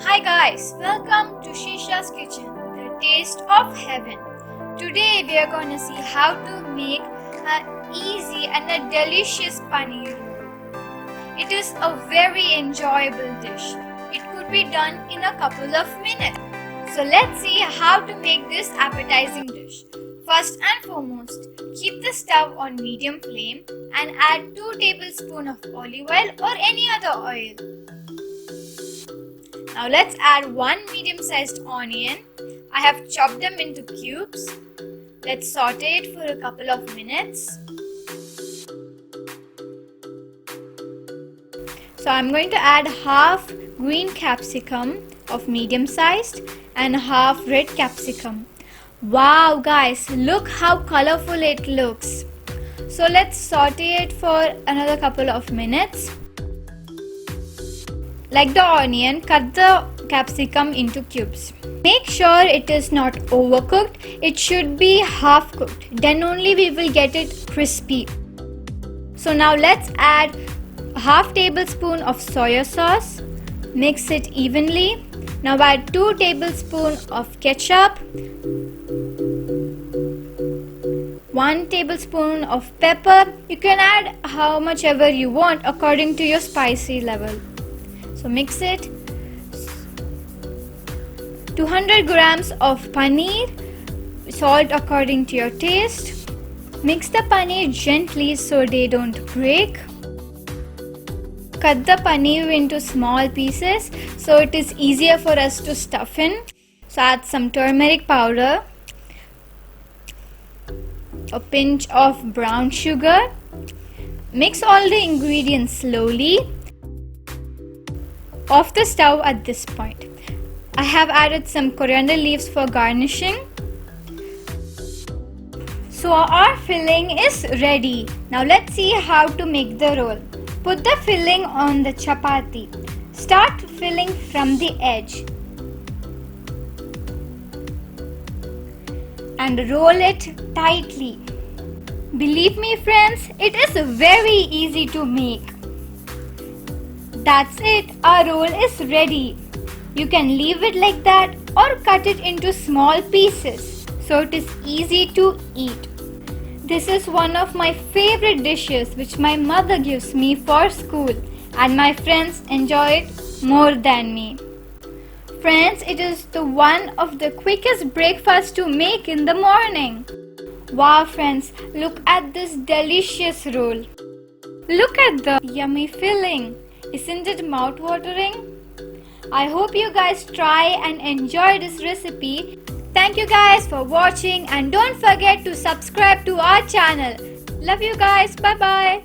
Hi guys, welcome to Shisha's Kitchen, the taste of heaven. Today we are going to see how to make an easy and a delicious paneer roll. It is a very enjoyable dish. It could be done in a couple of minutes. So let's see how to make this appetizing dish. First and foremost, keep the stove on medium flame and add 2 tablespoons of olive oil or any other oil. Now let's add 1 medium-sized onion. I have chopped them into cubes. Let's saute it for a couple of minutes. So I'm going to add half green capsicum of medium-sized and half red capsicum. Wow guys, look how colorful it looks. So let's saute it for another couple of minutes. Like the onion, cut the capsicum into cubes. Make sure it is not overcooked. It should be half cooked. Then only we will get it crispy. So now let's add half tablespoon of soya sauce. Mix it evenly. Now add 2 tablespoons of ketchup. 1 tablespoon of pepper. You can add how much ever you want according to your spicy level. So mix it. 200 grams of paneer, salt according to your taste. Mix the paneer gently so they don't break. Cut the paneer into small pieces so it is easier for us to stuff in. So add some turmeric powder, a pinch of brown sugar. Mix all the ingredients slowly. Off the stove at this point. I have added some coriander leaves for garnishing. So our filling is ready. Now let's see how to make the roll. Put the filling on the chapati. Start filling from the edge. And roll it tightly. Believe me friends, it is very easy to make. That's it, our roll is ready. You can leave it like that or cut it into small pieces so it is easy to eat. This is one of my favorite dishes which my mother gives me for school and my friends enjoy it more than me. Friends, it is the one of the quickest breakfast to make in the morning. Wow friends, look at this delicious roll. Look at the yummy filling. Isn't it mouth-watering? I hope you guys try and enjoy this recipe. Thank you guys for watching and don't forget to subscribe to our channel. Love you guys. Bye-bye.